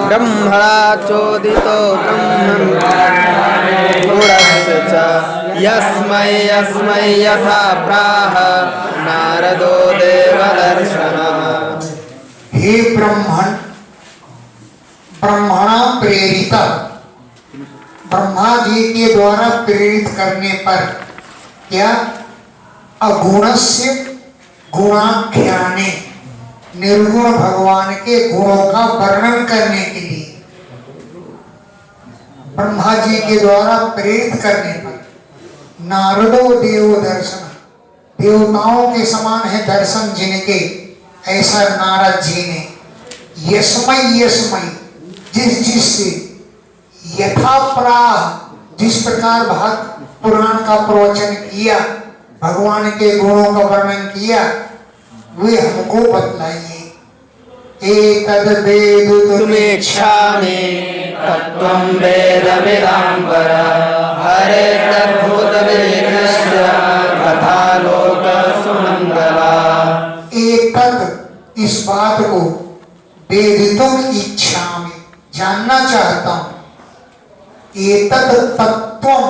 ब्रह्मणा चोदितो ब्रह्मस्य च यस्मै यस्मै यथा प्राह नारदो देवदर्शनः। हे ब्रह्मण, ब्रह्मणा प्रेरित, ब्रह्मा जी के द्वारा प्रेरित करने पर क्या अगुणस्य गुणाख्याने, निर्गुण भगवान के गुणों का वर्णन करने के लिए ब्रह्मा जी के द्वारा प्रेरित करने पर नारदो देव दर्शन, देवताओं के समान है दर्शन जिनके, ऐसा नारद जी ने यस्मै यस्मै, जिस जिससे यथा प्राह, जिस प्रकार भाग पुराण का प्रवचन किया, भगवान के गुणों का वर्णन किया, वे हमको बतलाइए। एतद् वेदितुमिच्छामि तत्त्वं वेदविदाम्बर हरे तद्भूतवेदस्य कथा लोक सुमंगला। एतद्, इस बात को, वेदितुम इच्छामि, जानना चाहता हूँ। एतद् तत्त्वम,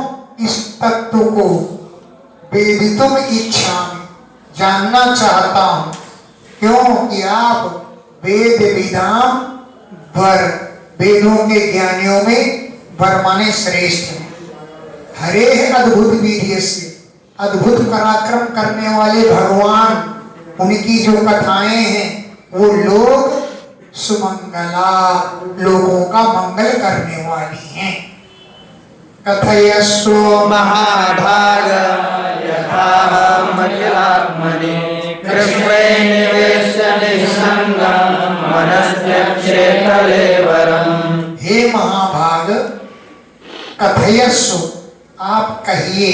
इस तत्व को, वेदितुम इच्छामि, जानना चाहता हूँ। क्यों कि आप वेद विदाम वर, वेदों के ज्ञानियों में वर माने श्रेष्ठ हैं। हरे अद्भुत वीर्य से, अद्भुत पराक्रम करने वाले भगवान, उनकी जो कथाएं हैं वो लोग सुमंगला, लोगों का मंगल करने वाली हैं। कथयस्व महाभाग यथाहमखिलात्मने कृष्णे निवेश्य निःसङ्गं मनस्त्यक्षेत्रलेवरम्। हे महाभाग, कथयस्व, आप कहिए,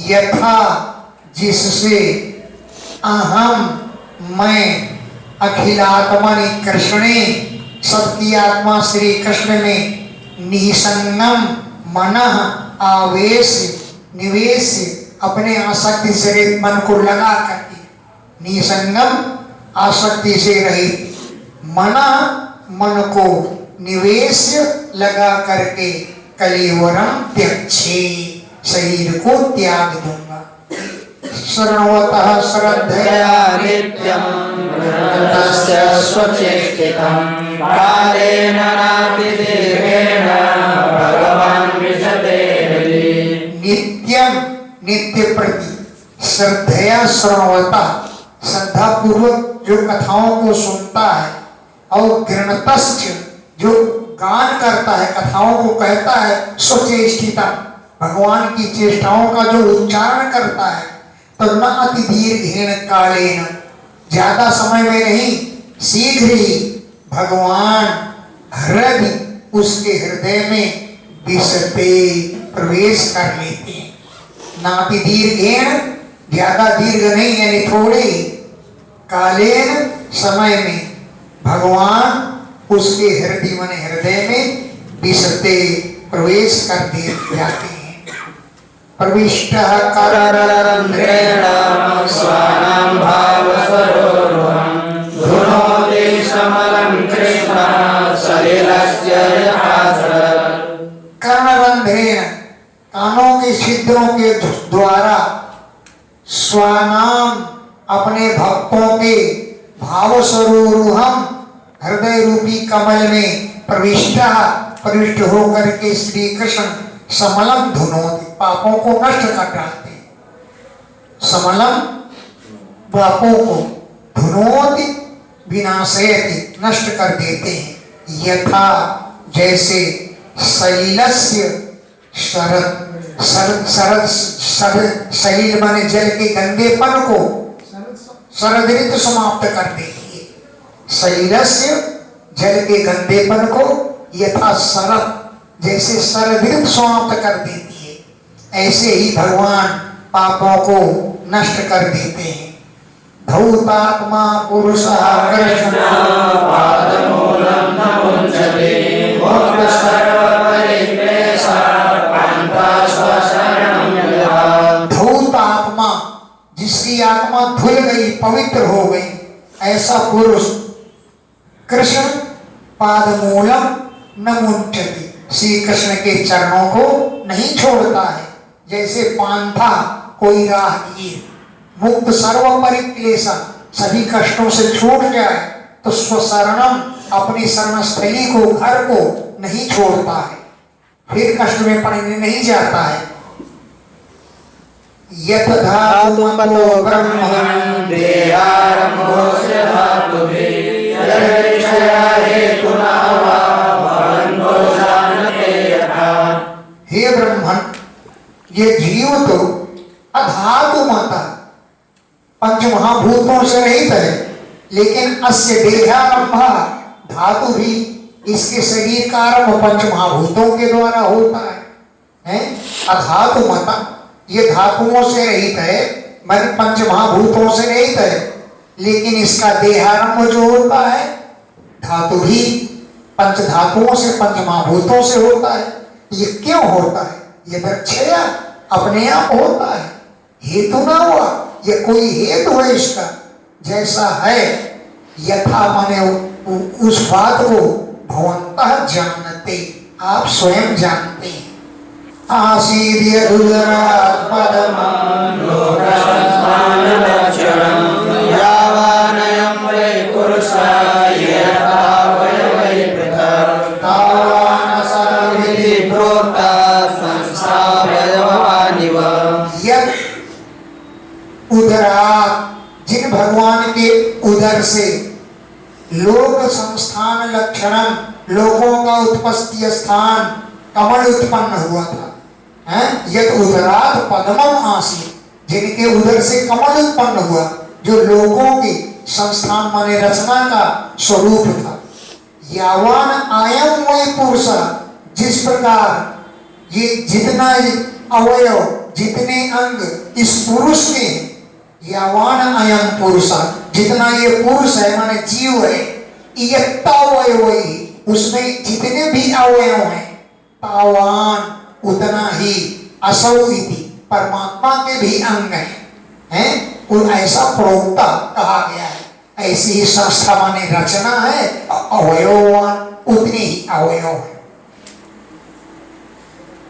यथा, जिससे, अहम, मैं, अखिलात्मनि कृष्णे, सबकी आत्मा श्री कृष्ण में, निसंगम मनः, आवेश, निवेश, अपने आसक्ति से मन को लगा करके, निसंगम आसक्ति से रहित, मना, मन को निवेश लगा करके, कलेवरम त्यक्षे, शरीर को त्याग दूंगा। शरणवतः श्रद्धया नित्यं तस्य स्वचेष्टितं कालेन नातिदीर्घेण भगवान् विशते हरि। नित्यम, नित्य प्रति, श्रद्धया श्रवता, श्रद्धा पूर्वक जो कथाओं को सुनता है, और गृणतश्च, जो गान करता है, कथाओं को कहता है, स्वचेष्टिता, भगवान की चेष्टाओं का जो उच्चारण करता है, तो न अति दीर्घेण कालेन, ज्यादा समय में नहीं, शीघ्र ही भगवान हृदय, उसके हृदय में विशते, प्रवेश कर लेते हैं। नाति दीर्घेण, ज्यादा दीर्घ नहीं, यानी थोड़े ही, कालेन, समय में, भगवान उसके हृदय मन हृदय में विशते, प्रवेश कर दे जाते हैं। प्रविष्टः करररन्ध्रेण स्वानां भावसरोरुहं धुनोति समलं कृष्णः सलिलस्य यथासत्। कर्णरंध्रेण, कानों के छिद्रों के द्वारा, स्वानाम, अपने भक्तों के, भाव स्वरूपम, हृदय रूपी कमल में, प्रविष्ट होकर के श्री कृष्ण समलम धुनोति, पापों को नष्ट कर डालते, समलम, पापों को, धुनोति, विनाशयति, नष्ट कर देते हैं। यथा, जैसे, सलिलस्य, शरद, सलिल माने जल के गंदेपन को, शरद ऋतु समाप्त कर देती है। सलिलस्य, जल के गंदेपन को, यथा शरद, जैसे शरद ऋतु समाप्त कर देती है, ऐसे ही भगवान पापों को नष्ट कर देते हैं। धौतात्मा पुरुषः कृष्णः पादमूलं न मुञ्चते भोक्तः सर्वपरिक्लेशः पान्ता स्वशरणं यः। धौतात्मा, जिसकी आत्मा धुल गई, पवित्र हो गई, ऐसा पुरुष कृष्ण पादमूलम न मुंचति, श्री कृष्ण के चरणों को नहीं छोड़ता है। जैसे पांथा कोई राहगीर मुक्त सर्व परिक्लेशा, सभी कष्टों से छूट जाए तो स्वशरणम अपनी शरणस्थली को, घर को नहीं छोड़ता है, फिर कष्ट में पड़ने नहीं जाता है। यत धातुमतो ब्रह्मन् देहारम्भोऽस्य धातुभिः यदृच्छया हेतुना वा भवन्तो जानते यथा। हे ब्रह्मन, ये जीव तो अधातु माता पंच महाभूतों से रहित है, लेकिन अस्य देहारंभ धातु भी इसके शरीर का आरंभ पंच महाभूतों के द्वारा होता है? अधातु माता, ये धातुओं से रहित है, मन पंच महाभूतों से रहित है, लेकिन इसका देहारंभ जो होता है धातु भी पंच धातुओं से, पंच महाभूतों से होता है। ये क्यों होता है? ये दक्षया अपने आप होता है, हेतु ना हुआ, ये कोई हेतु है इसका। जैसा है यथा माने उस बात को भवन्तः जानते, आप स्वयं जानते हैं। आसीद यदुदरात् पदमं लोकस्मानलक्षणं यावानयं वै पुरुषः यथा वै पृथक् तावान् सर्वमिति प्रोक्ता संस्थावयवानिव। यद उदरात्, जिन भगवान के उदर से, लोक संस्थान लक्षणम, लोकों का उत्पत्ति स्थान कमल उत्पन्न हुआ था। यद उदरात पद्मम आसी, जिनके उदर से कमल उत्पन्न हुआ, जो लोगों की संस्थान माने रचना का स्वरूप था। यावान आयम वही पुरुष, जिस प्रकार ये जितना अवयव, जितने अंग इस पुरुष के, यावान अयम पुरुष, जितना ये पुरुष है माने जीव है, यत्तावयवै, उसमें जितने भी अवयव हैं, तावान उतना ही, असौ इति, परमात्मा के भी अंग हैं, और ऐसा प्रोक्ता कहा गया है। ऐसी ही संस्था माने रचना है, अवयवान उतने ही अवयव है।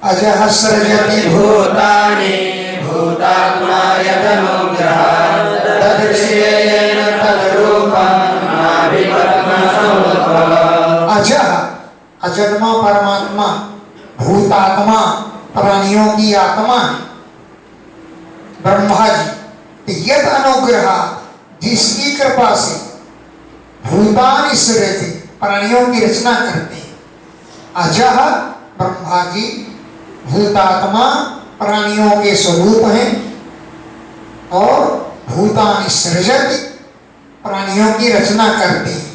अजः सृजति भूतानि भूतात्मा यदनुग्रहात् तदृश्येन तद्रूपं नाभिपद्मसमुद्भवः। अजः, अजन्मा परमात्मा, भूतात्मा प्राणियों की आत्मा है ब्रह्मा जी। यद अनुग्रह, जिसकी कृपा से भूतानि सृजति, प्राणियों की रचना करते हैं। अजः ब्रह्मा जी भूतात्मा प्राणियों के स्वरूप हैं, और भूतानि सृजति, प्राणियों की रचना करते हैं,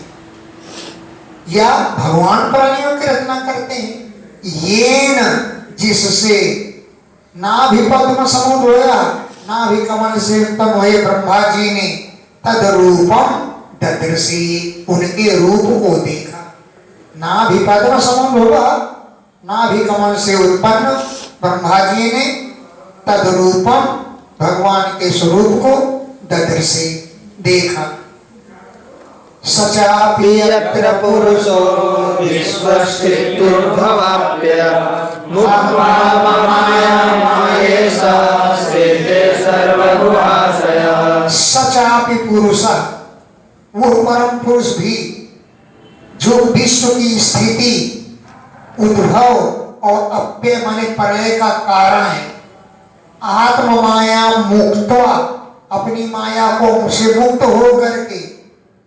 या भगवान प्राणियों की रचना करते हैं। येन, जिससे, नाभि पद्म समुद्भया, नाभि कमल से उत्पन्न हुए ब्रह्मा जी ने तदरूपम ददृशी, उनके रूप को देखा। नाभि पद्म समुद्भवा, नाभि कमल से उत्पन्न ब्रह्मा जी ने तदरूपम, भगवान के स्वरूप को ददृशी, देखा। सचापि यत्र पुरुषो विश्वस्थित्युर्भवाप्य मुक्त्वा मायामायेष स्थिते सर्वगुहाशयः। सचापि पुरुष, वो परम पुरुष भी जो विश्व की स्थिति, उद्भव और अप्य माने प्रलय का कारण है, आत्म माया मुक्त्वा, अपनी माया को से मुक्त हो करके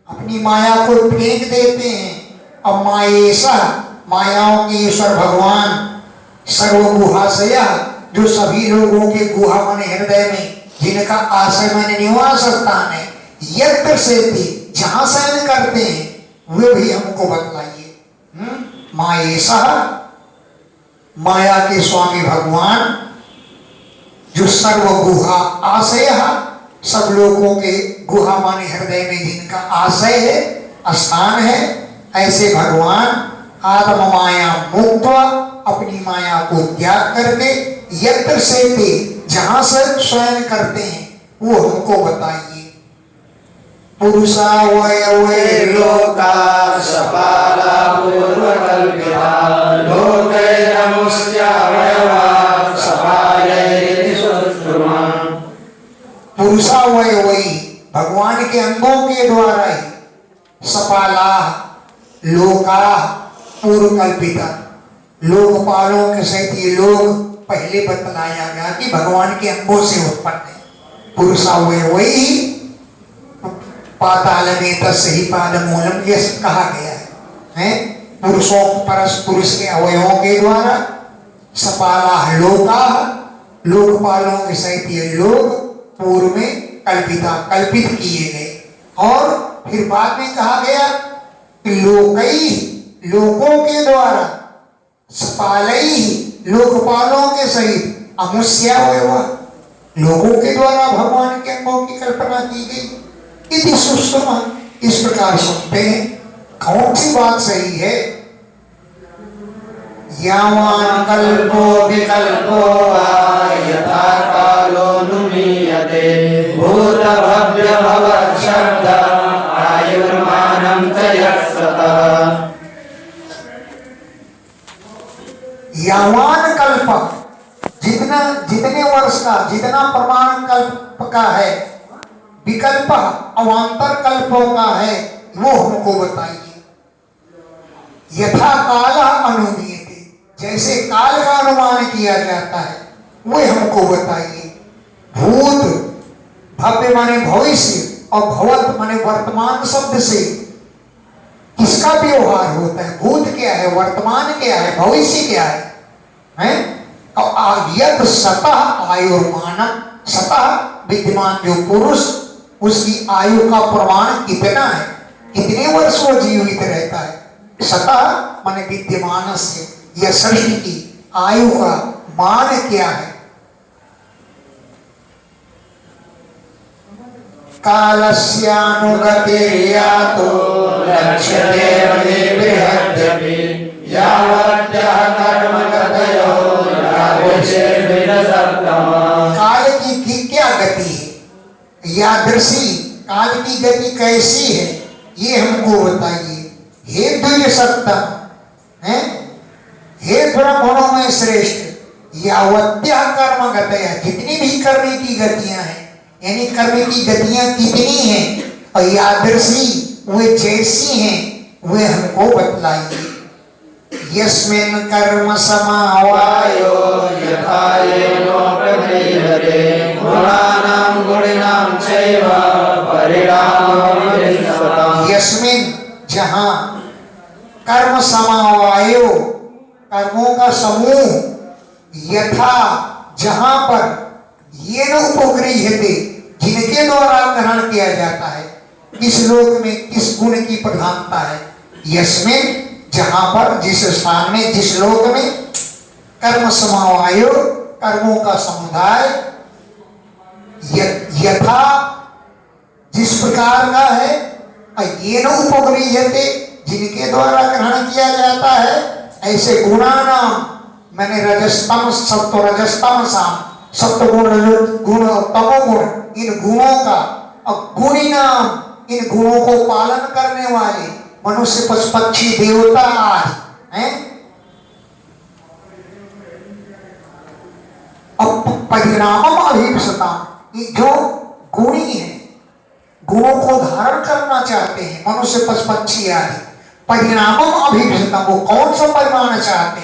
अपनी माया को फेंक देते हैं। अब मायेशा, मायाओं के ईश्वर भगवान, सर्वगुहाशय, जो सभी लोगों के गुहा माने हृदय में, जिनका आश्रय माने निवास स्थान है, यत्र से जहां शयन करते हैं, वे भी हमको बतलाइए। मायेशा, माया के स्वामी भगवान, जो सर्वगुहा आशय, सब लोगों के गुहा माने हृदय में जिनका आशय है, स्थान है, ऐसे भगवान आत्म माया मुक्त, अपनी माया को त्याग करके यत्र से जहां से स्वयं करते हैं, वो हमको बताइए। पुरुषावयवे लोका सपाला पूर्वकल्पिता लोकैरमुष्यावयवा सपालैरिति सुश्रुमा। पुरुषावयवई भगवान के अंगों के द्वारा ही सपाला लोका पूर्व कल्पिता लोकपालों के सहित ये लोग पहले बतलाया गया कि भगवान के अंगों से उत्पन्न है। पुरुषावयवई पाताल में तस्हि पादमूलम ये कहा गया है पुरुषों पुरुष के अवयवों के द्वारा सपाला लोका लोकपालों के सहित ये लोग पूर्व में कल्पित किए गए। और फिर बाद में कहा गया कि लोकई लोकों के द्वारा सपालई लोकपालों के सहित अमुष्यावयवा लोगों के द्वारा भगवान के अंगों की कल्पना की गई। इति सुश्रुमा इस प्रकार सुनते हैं कौन सी बात सही है। यावान कल्पो विकल्पो वा यथा कालो नुमीयते भूत भव्य भवत् शब्द आयुर्मानं च यत्सतः। यावान कल्प जितने वर्ष का जितना प्रमाण कल्प का है विकल्प अवान्तर कल्पों का है वो हमको बताइए। यथा काल अनुमीयते जैसे काल का अनुमान किया जाता है वो हमको बताइए। भूत भव्य माने भविष्य और भवत माने वर्तमान शब्द से किसका व्यवहार होता है। भूत क्या है वर्तमान क्या है भविष्य क्या है और यद सतः आयुर्मानम सतः विद्यमान जो पुरुष उसकी आयु का प्रमाण कितना है कितने वर्ष वो जीवित रहता है। सतः माने विद्यमान से यह सृष्टि की आयु का मान क्या है। कालस्यानुगतिर्यातो लक्ष्यते बृहद्यपि यावत्यः कर्मगतयो काल की क्या गति है यादृशी काल की गति कैसी है ये हमको बताइए। हे द्विज सत्तम है हे ब्रह्मणों में श्रेष्ठ यावत्या कर्म गतया जितनी भी करने की गतियां हैं यानी करने की गतियां कितनी हैं और यादृशी वे जैसी हैं वे हमको बतलाइए। यस्मिन् कर्म समावायो यथा येनोपनिहते गुणानां गुणिनां चैव परिणामो यस्मिन् जहां कर्म समावायो कर्मों का समूह यथा जहां पर ये न उपगृह्यते जिनके द्वारा ग्रहण किया जाता है किस लोक में किस गुण की प्रधानता है। यस्मिन् जहां पर जिस स्थान में जिस लोक में कर्म समावायो कर्मों का समुदाय यथा जिस प्रकार का है ये न उपगृह्यते जिनके द्वारा ग्रहण किया जाता है ऐसे गुणानाम मैंने रजस्तम सत्व रजस्तम साम सत्व गुण गुण तमो गुण इन गुणों का और गुणिनाम इन गुणों को पालन करने वाले मनुष्य पशु पक्षी देवता आदि हैं। अब परिणामम अभिप्सता जो गुणी है गुणों को धारण करना चाहते हैं मनुष्य पशु पक्षी आदि परिणामम अभिप्सता वो कौन सा परिमाण चाहते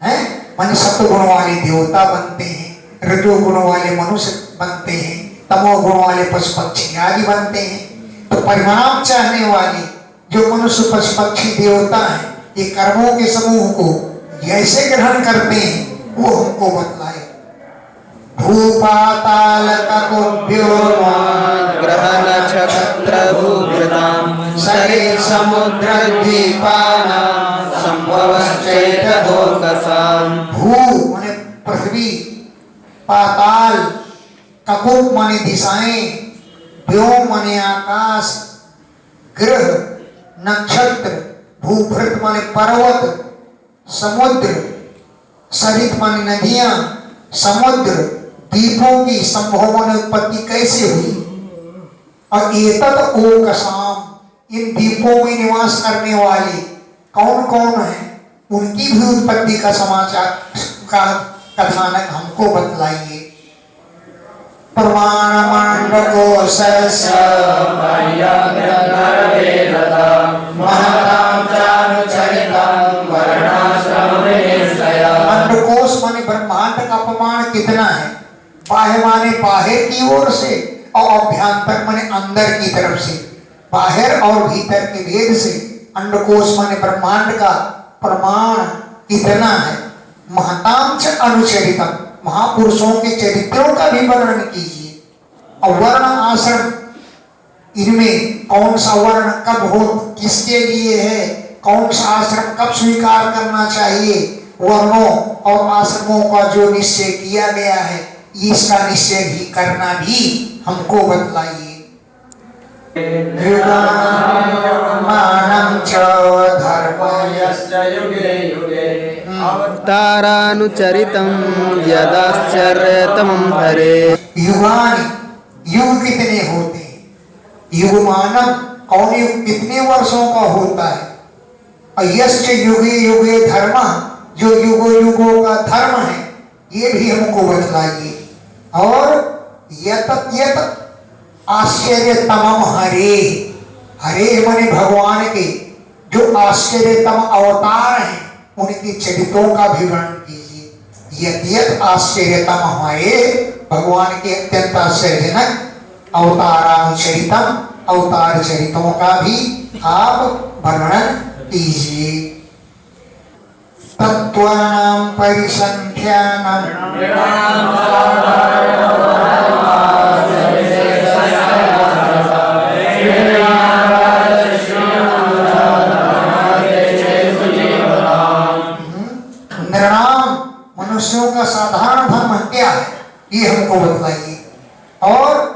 हैं माने सत्व गुण वाले देवता बनते हैं रजो गुण वाले मनुष्य बनते हैं तमो गुण वाले पशु पक्षी आदि बनते हैं। तो परिणाम चाहने वाले जो मनुष्य पशु पक्षी देवता हैं ये कर्मों के समूह को जैसे ग्रहण करते हैं वो हमको बतलाए। भूपाताल ग्रह नक्षत्र भूभृतां सरित् समुद्र द्वीपानां संभवश्चैतदोकसां। भू माने पृथ्वी पाताल ककुप माने दिशाएं व्योम माने आकाश ग्रह नक्षत्र भूभृत माने पर्वत समुद्र सरित माने नदियां समुद्र द्वीपों की संभव माने उत्पत्ति कैसे हुई और एतद ओकसाम, इन द्वीपों में निवास करने वाले कौन कौन हैं, उनकी भी उत्पत्ति का समाचार का कथानक हमको बतलाइए। प्रमाण मांडको सरस्य अंडकोश माने ब्रह्मांड का प्रमाण कितना है, बाह्य माने बाहर की ओर से और अभ्यंतर माने अंदर की तरफ से, बाहर और भीतर के भेद से अंडकोश माने ब्रह्मांड का प्रमाण कितना है। महताम च अनुचरितम, महापुरुषों के चरित्रों का भी वर्णन कीजिए। और वर्ण आश्रम, इनमें कौन सा वर्ण कब हो, किसके लिए है, कौन सा आश्रम कब स्वीकार करना चाहिए, वर्णों और आश्रमों का जो निश्चय किया गया है, इसका निश्चय भी करना भी हमको बतलाइए। मानम च धर्मस्य युगे युगे अवतारानुचरितं यदाश्चर्यतमं हरे। युगानि, युग कितने होते हैं, युगमानम कौन युग कितने वर्षों का होता है, और यश्च युगे युगे धर्म, जो युगो युगों का धर्म है, ये भी हमको बतलाइए। और यत यत आश्चर्यतमम हरे, हरे माने भगवान के जो आश्चर्यतम अवतार हैं, उनके चरित्रों का भी वर्णन कीजिए। यद्यत आश्चर्यतम हमारे भगवान के अत्यंत आश्चर्यजनक अवतारानुचरितम, अवतार चरित्रों का भी आप वर्णन कीजिए। तत्वानां परिसंख्यानं निर्णाम, मनुष्यों का साधारण धर्म क्या है, ये हमको बतलाइए। और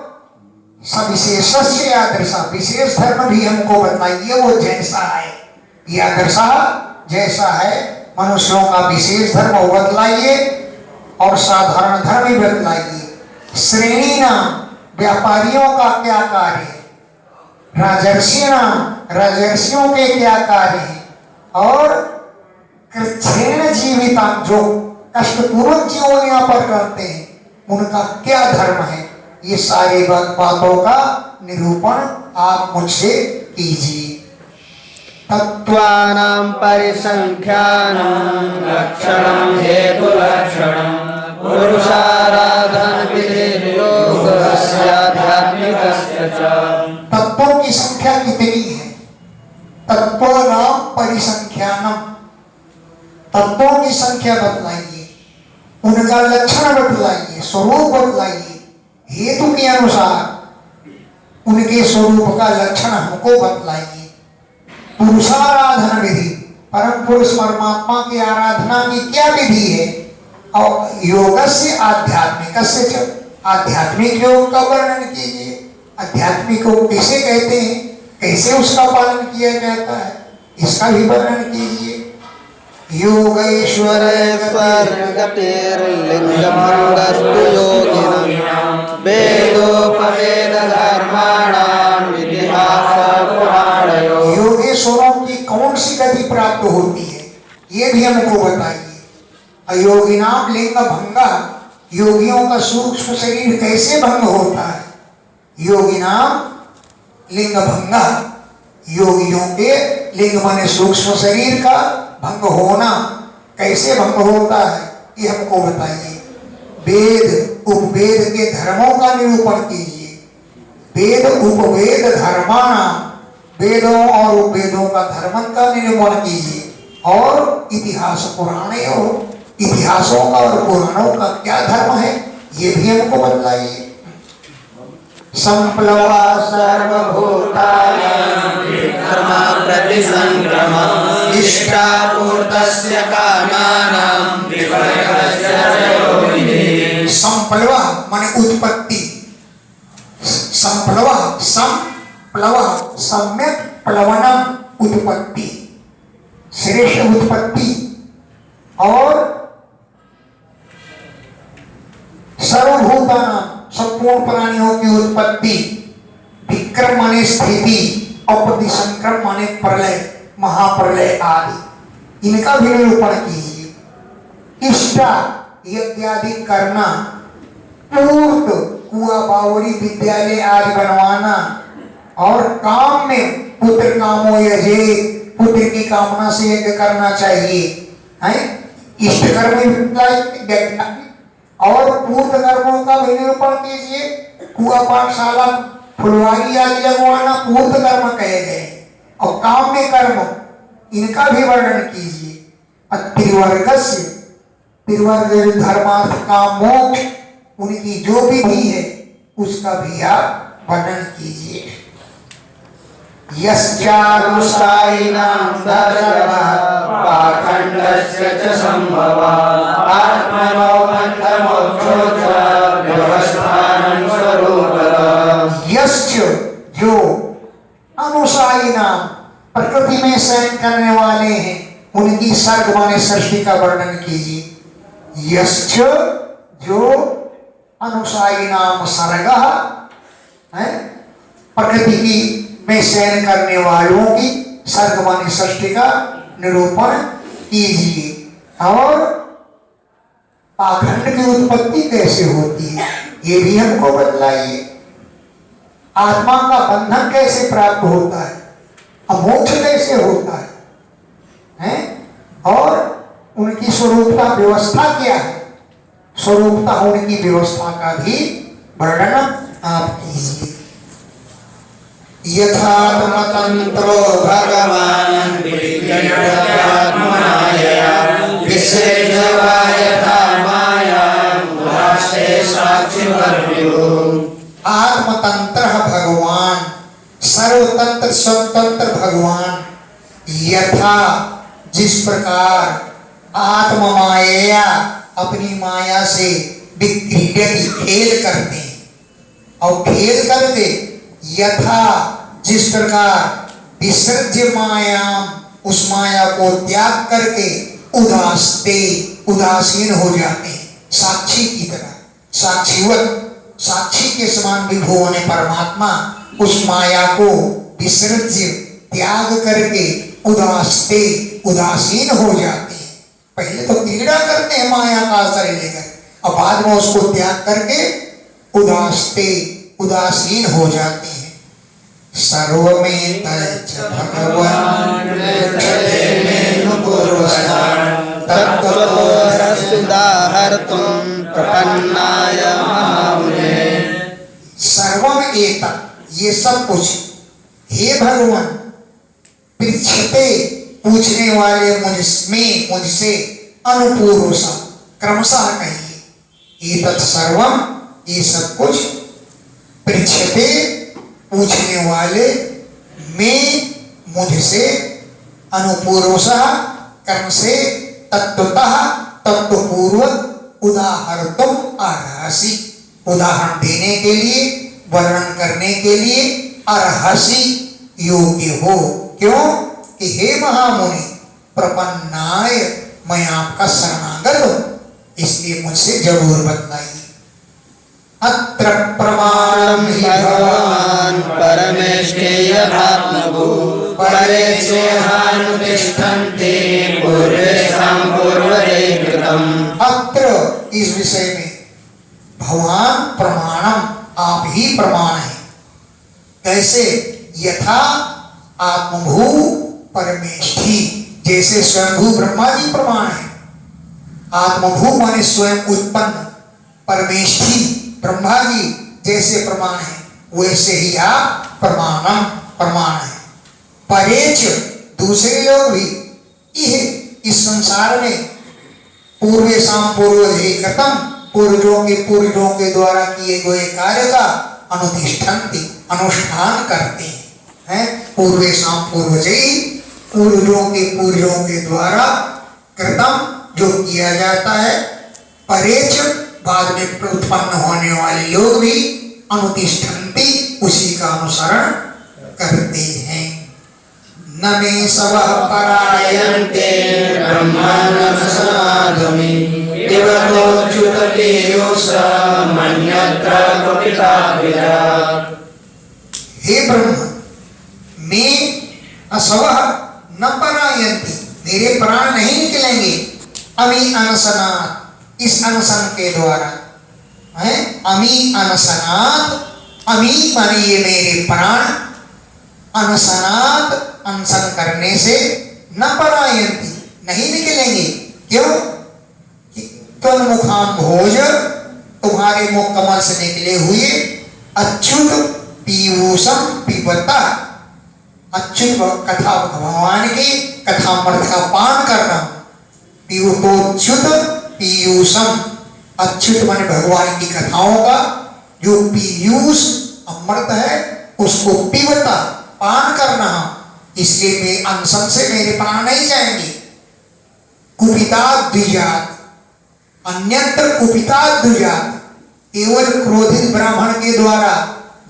सविशेषस्य यादृशा, विशेष धर्म भी हमको बतलाइए, वो जैसा है, यादृशा जैसा है, मनुष्यों का विशेष धर्म वो बतलाइए और साधारण धर्म भी बतलाइए। श्रेणी नाम, व्यापारियों का क्या कार्य है, राजर्षि नाम, राजर्षियों के क्या कार्य है, और कृच्छ्रेण जीविता, जो कष्टपूर्वक जीवन यापन करते हैं, उनका क्या धर्म है, ये सारे बातों का निरूपण आप मुझसे कीजिए। तत्त्वानां परिसंख्यानं लक्षणं हेतुलक्षणं पुरुषाराधन विधिर्योगस्य आध्यात्मिकस्य च। तत्वों की संख्या कितनी है, तत्वानां परिसंख्यानम, तत्वों की संख्या बतलाइए, उनका लक्षण बतलाइए, स्वरूप बतलाइए, हेतु के अनुसार उनके स्वरूप का लक्षण हमको बतलाइए। पुरुषाराधन विधि, परम पुरुष परमात्मा की आराधना की क्या विधि है, और योग से आध्यात्मिक से, आध्यात्मिक योग का वर्णन कीजिए। आध्यात्मिक योग किसे कहते हैं, कैसे उसका पालन किया जाता है, इसका भी वर्णन कीजिए। योगेश्वर स्वर्गतिर्लिङ्गभङ्गस्तु योगिनां वेदोपवेद धर्माणां इतिहासपुराणयोः। योगेश्वरों की कौन सी गति प्राप्त होती है, ये भी हमको बताइए। अयोगिनाम लिंग भंगा, योगियों का सूक्ष्म शरीर कैसे भंग होता है, योगिनाम लिंग भंगा, योगियों के लिंग माने सूक्ष्म शरीर का भंग होना कैसे भंग होता है, ये हमको बताइए। वेद उपवेद के धर्मों का निरूपण कीजिए। वेद उपवेद धर्माणां, वेदों और उपवेदों का धर्म का निरूपण कीजिए। और इतिहास पुराणे, और इतिहासों का और पुराणों का क्या धर्म है, ये भी हमको बतलाइए। संप्लवा सर्वभूतानां विक्रम प्रतिसंक्रम इष्टापूर्तस्य कामानां विवर्गस्य योगिने। संप्लवा माने उत्पत्ति, संप्लवा संप्लवा सम्यक प्लवनम उत्पत्ति, श्रेष्ठ उत्पत्ति, और सर्वभूतानां संपूर्ण प्राणियों की उत्पत्ति, विक्रम माने स्थिति और प्रतिसंक्रम माने प्रलय, महाप्रलय आदि, इनका भी निरूपण कीजिए। इष्टा यज्ञादि करना, पूर्त कुआ बावड़ी विद्यालय आदि बनवाना, और काम में पुत्र कामो यजे, पुत्र की कामना से यज्ञ करना चाहिए, है इष्ट कर्म भी, और पूर्त कर्मों का भी निरूपण कीजिए। कुआ पाठशाला फुलवारी आदि लगवाना पूर्त कर्म कहे गए, और काम में कर्म, इनका भी वर्णन कीजिए। त्रिवर्गस्य, त्रिवर्ग धर्मार्थ काम मोक्ष, उनकी जो विधि है उसका भी आप वर्णन कीजिए। यस्यानुसायिनां सर्वः पाखण्डस्य च संभवा आत्मनो बन्धमोक्षो च व्यवस्थानं स्वरूपः। यस्य जो अनुसायिनां प्रकृति में शयन करने वाले हैं, उनकी सर्ग माने सृष्टि का वर्णन कीजिए। यस्य जो अनुसायिनां सर्गः है, प्रकृति की में शयन करने वालों की सर्ग माने सृष्टि का निरूपण कीजिए। और पाखंड की उत्पत्ति कैसे होती है ये भी हमको बतलाइए। आत्मा का बंधन कैसे प्राप्त होता है, मोक्ष कैसे होता है? और उनकी स्वरूपता व्यवस्था क्या है, स्वरूपता उनकी व्यवस्था का भी वर्णन आप कीजिए। यथात्मतंत्रो भगवान् विद्यात्मनायया विसृज्य यथा माया उदासे साक्षिवर्ण्यो। आत्मतंत्र भगवान, सर्वतंत्र स्वतंत्र भगवान, यथा जिस प्रकार आत्म माया अपनी माया से विक्रीडति खेल करते हैं, और खेल करके यथा जिस प्रकार विसर्ज्य माया उस माया को त्याग करके उदासते उदासीन हो जाते हैं, साक्षी की तरह, साक्षीवत साक्षी के समान विभो होने परमात्मा उस माया को विसर्ज्य त्याग करके उदासते उदासीन हो जाते हैं। पहले तो क्रीड़ा करते हैं माया का आश्रय लेकर, और बाद में उसको त्याग करके उदासते उदासीन हो जाते हैं। सर्वमेतच्च भगवान् तत्त्वतोरसुदाहर्तुं प्रपन्नाय महामुने। सर्वम एतत्, ये सब कुछ हे भगवान, पृच्छते पूछने वाले मुझसे अनुपूर्वसा क्रमशः कहिए। एतत् सर्वम, ये सब कुछ, पृच्छते पूछने वाले, में मुझसे, अनुपूर्वसा कर्म से, तत्वतः तत्वपूर्वक, उदाहर्तुम अर्हसि, उदाहरण देने के लिए, वर्णन करने के लिए अर्हसि योग्य हो। क्यों कि हे महामुनि, प्रपन्नाय, मैं आपका शरणागत हूं, इसलिए मुझसे जरूर बतलाइए। अत्र प्रमाणं हि भगवान् परमेष्ठेयथात्मभूः परेक्षेहानुतिष्ठन्ति पूर्वेषां पूर्वजैः कृतम्। अत्र, इस विषय में, भगवान प्रमाणम, आप ही प्रमाण हैं। कैसे? यथा आत्मभू परमेष्ठी, जैसे स्वयंभू ब्रह्मा जी प्रमाण है। आत्मभू माने स्वयं उत्पन्न, परमेष्ठी ब्रह्मा जी जैसे प्रमाण है, वैसे ही आप प्रमाणम प्रमाण है। परेच, दूसरे लोग भी, इस संसार में पूर्वेषां पूर्वजैः कृतम्, पूर्वजों के द्वारा किए गए कार्य का अनुतिष्ठन्ति, अनुष्ठान करते हैं। पूर्वेषां पूर्वजैः, पूर्वजों के द्वारा, कृतम, जो किया जाता है, परेच, बाद में उत्पन्न होने वाले लोग भी, अनुतिष्ठन्ति, उसी का अनुसरण करते हैं। न मे सवः परायन्ते ब्रह्माण्डं समागमे देवतोच्युततेजोषा मन्यत्र कुपिताभिरा। हे ब्रह्म मैं असवह न परायन्ति, मेरे प्राण नहीं निकलेंगे अमी अनसनात्, इस अनशन के द्वारा है। अमी अनसनात्, अमी माने ये मेरे प्राण, अनसनात् अनशन करने से, न परायन्ति नहीं निकलेंगे। क्यों? तन्मुखाम भोज, तुम्हारे मुख कमल से निकले हुए अच्युत पीयूषम पिबता, अच्युत कथा भगवान की कथामृत का पान करना। पीयूषोच्युत पीयूषम, अच्युत माने भगवान की कथाओं का जो पीयूष अमृत है उसको पिबता पान करना। इसलिए मैं अनशन से मेरे प्राण नहीं जाएंगे। कुपिता द्विजात, अन्यत्र कुपिता द्विजात, केवल क्रोधित ब्राह्मण के द्वारा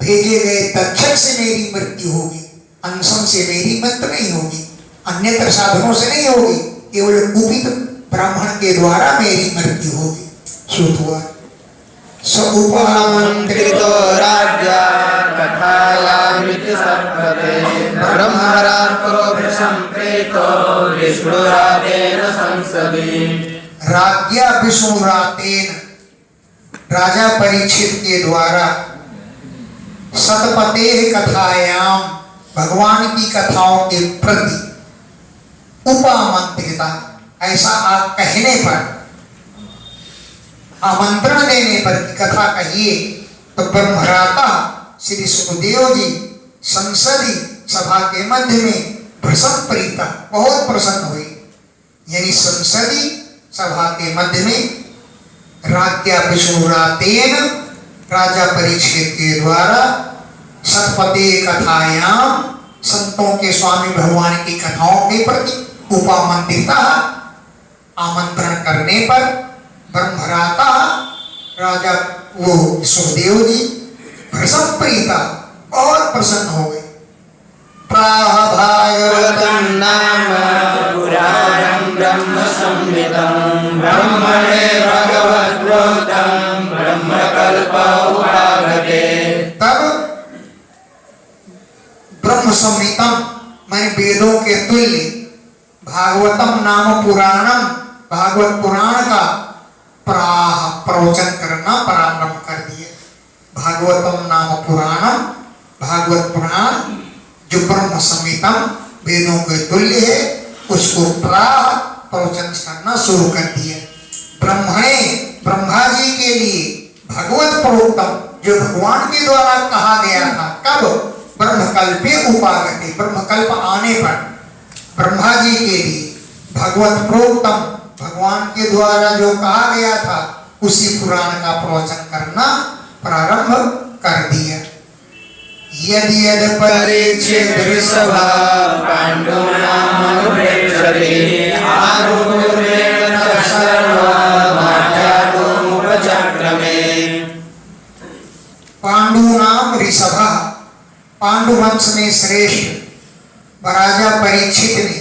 भेजे गए तक्षक से मेरी मृत्यु होगी, अनशन से मेरी मृत्यु नहीं होगी, अन्यत्र साधनों से नहीं होगी, केवल कुपित ब्राह्मण के द्वारा मेरी मृत्यु होगी। श्रुत हुआ उपमन्त्रितो राज्या कथायामृत सर्वते, ब्रह्मरातो संप्रेतो विष्णुरातेन संसदि। राज्ञा विष्णुरातेन, राजा परीक्षित के द्वारा सतपते कथायाम, भगवान की कथाओं के प्रति उपामंत्रिता, ऐसा आप कहने पर, आमंत्रण देने पर कथा कहिए, तो ब्रह्मराता श्री सुखदेव जी संसदी सभा के मध्य में प्रसन्न प्रीता, बहुत प्रसन्न हुई। यानी संसदी सभा के मध्य में राज्ञा विष्णुरातेन, राजा परीक्षित के द्वारा सतपते कथायाम, संतों के स्वामी भगवान की कथाओं के प्रति उपामंत्रिता, आमंत्रण करने पर ब्रह्मराता राजा वो सुखदेव जी प्रसन्न प्रीता और प्रसन्न हो गए। भागवतं नाम पुराणं ब्रह्म संहितं, ब्रह्मणे भगवद्गोतं ब्रह्मकल्प उपागते। तब ब्रह्म संहितम माने वेदों के तुल्य, भागवतम नाम पुराणम, भागवत पुराण का प्रवचन करना प्रारंभ कर दिए। भागवतम नाम पुराणम, भागवत पुराण जो ब्रह्म संहितम वेदों के तुल्य है, उसको प्रवचन करना शुरू कर दिया। ब्रह्मणे, ब्रह्मा जी के लिए, भगवत प्रोक्तम जो भगवान के द्वारा कहा गया था, कब? ब्रह्मकल्पे उपागते, ब्रह्मकल्प आने पर ब्रह्मा जी के लिए भगवत प्रोक्तम, भगवान के द्वारा जो कहा गया था उसी पुराण का प्रवचन करना प्रारंभ कर दिया। यदि यदि परीक्षित ऋषभा पाण्डूनामनुप्रेक्षते, आरुपूर्वेण सर्वमाध्यात्मुपचक्रमे। पांडुनाम ऋषभ, पांडुवंश में श्रेष्ठ राजा परीक्षित ने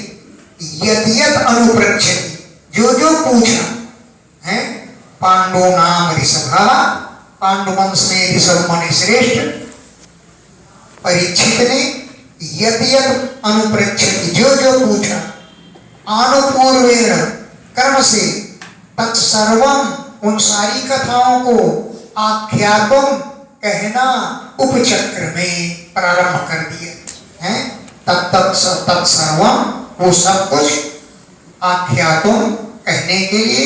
यद्यत अनुप्रक्षति, जो जो पूछा है, पांडु नाम ऋषभ, पांडुवंश में ऋषभ माने श्रेष्ठ, परीक्षित ने यद्यत अनुप्रक्षति, जो जो पूछा, आनुपूर्वेण कर्म से, तत्सर्वम उन सारी कथाओं को, आख्यातुम कहना, उपचक्र में प्रारंभ कर दिया है। तत्सर्वम वो सब कुछ, आख्यातुम कहने के लिए,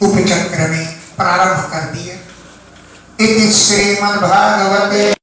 उपचक्र में प्रारंभ कर दिया। इति श्रीमद्भागवते